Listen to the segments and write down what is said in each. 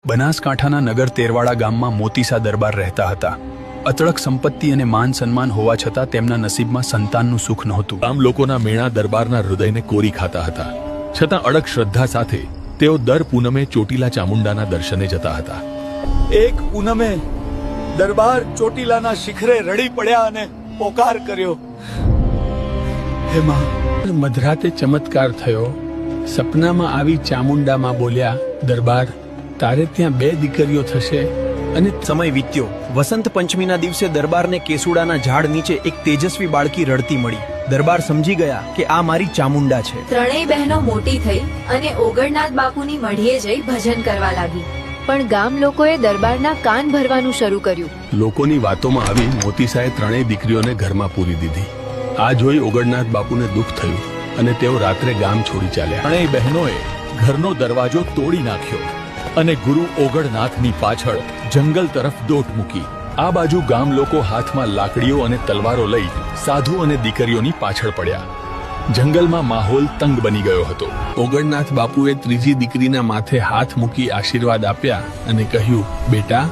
બનાસકાંઠાના નગર તેરવાડા ગામમાં મોતીસા દરબાર રહેતા હતા. અતળક સંપત્તિ અને માન સન્માન હોવા છતાં તેમના નસીબમાં સંતાનનું સુખ નહોતું. ગામ લોકોના મેણા દરબારના હૃદયને કોરી ખાતા હતા, છતાં અડગ શ્રદ્ધા સાથે તેઓ દર પૂનમે ચોટીલા ચામુંડાના દર્શને જતા હતા. એક પૂનમે દરબાર ચોટીલાના શિખરે રડી પડ્યા અને પોકાર કર્યો, હે માં. મધરાતે ચમત્કાર થયો. સપનામાં આવી ચામુંડામાં બોલ્યા, દરબાર, તારે ત્યાં 2 દીકરીઓ થશે. અને સમય વીત્યો. વસંત પંચમીના દિવસે દરબારને કેસુડાના ઝાડ નીચે એક તેજસ્વી બાળકી રડતી મળી. દરબાર સમજી ગયા કે આ મારી ચામુંડા છે. ત્રણેય બહેનો મોટી થઈ અને ઓગણનાથ બાપુની મઢીએ જઈ ભજન કરવા લાગી. પણ ગામ લોકોએ દરબારના કાન ભરવાનું શરૂ કર્યું. લોકોની વાતોમાં આવી મોતીસાએ ત્રણેય દીકરીઓને ઘરમાં પૂરી દીધી. આ જોઈ ઓગણનાથ બાપુને દુઃખ થયું અને તેઓ રાત્રે ગામ છોડી ચાલ્યા. ત્રણેય બહેનોએ ઘરનો દરવાજો તોડી નાખ્યો અને ગુરુ ઓગણનાથની પાછળ જંગલ તરફ દોટ મૂકી. આ બાજુ ગામ લોકો હાથમાં લાકડીઓ અને તલવારો લઈ સાધુ અને દીકરીઓની પાછળ પડ્યા. જંગલમાં માહોલ તંગ બની ગયો હતો. ઓગણનાથ બાપુએ ત્રીજી દીકરીના માથે હાથ મૂકી આશીર્વાદ આપ્યા અને કહ્યું, બેટા,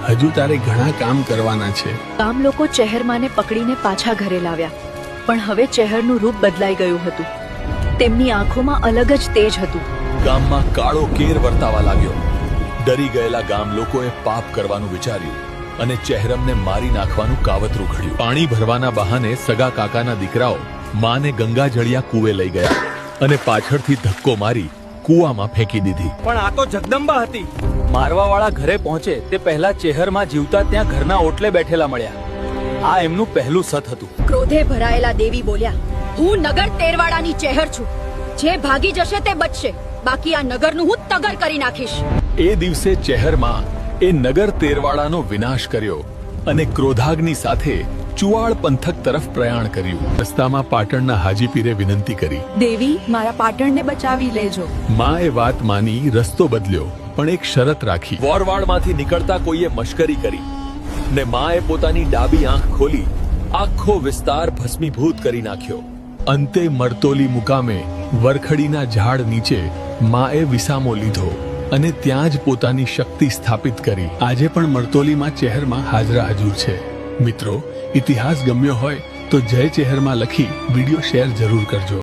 હજુ તારે ઘણા કામ કરવાના છે. ગામ લોકો ચહેરમાને પકડીને પાછા ઘરે લાવ્યા. પણ હવે ચહેરનું રૂપ બદલાઈ ગયું હતું. તેમની આંખોમાં અલગ જ તેજ હતું. ગામમાં કાળો કેર વર્તાવા લાગ્યો. ડરી ગયેલા ગામ લોકોએ પાપ કરવાનું વિચાર્યું અને ચહેરમને મારી નાખવાનું કાવતરું ઘડ્યું. પાણી ભરવાના બહાને સગા કાકાના દીકરાઓ માને ગંગાજળિયા કૂવે લઈ ગયા અને પાછળથી ધક્કો મારી કૂવામાં ફેંકી દીધી. પણ આ તો જગદંબા હતી. મારવાવાળા ઘરે પહોંચે તે પહેલા ચહેરમાં જીવતા ત્યાં ઘરના ઓટલે બેઠેલા મળ્યા. આ એમનું પહેલું સત હતું. ક્રોધે ભરાયેલા દેવી બોલ્યા, હું નગર તેરવાડાની ચહેર છું. જે ભાગી જશે તે બચશે, બાકી આ નગરનું હું તગર કરી નાખીશ. એ દિવસે ચહેરમાં એ નગર તેરવાડાનો વિનાશ કર્યો અને ક્રોધાગ્નિ સાથે ચુવાડ પંથક તરફ પ્રયાણ કર્યું. રસ્તામાં પાટણના હાજીપીરે વિનંતી કરી, દેવી, મારા પાટણને બચાવી લેજો. માં એ વાત માની રસ્તો બદલ્યો, પણ એક શરત રાખી. વોરવાડમાંથી નીકળતા કોઈએ મશ્કરી કરી ને માએ પોતાની ડાબી આંખ ખોલી આખો વિસ્તાર ભસ્મીભૂત કરી નાખ્યો. અંતે મરતોલી મુકામે વરખડીના ઝાડ નીચે માએ વિસામો લીધો અને ત્યાં જ પોતાની શક્તિ સ્થાપિત કરી. આજે પણ મરતોલીમાં ચહેરમાં હાજરા હજુર છે. મિત્રો, ઇતિહાસ ગમ્યો હોય તો જય ચહેરમાં લખી વિડીયો શેર જરૂર કરજો.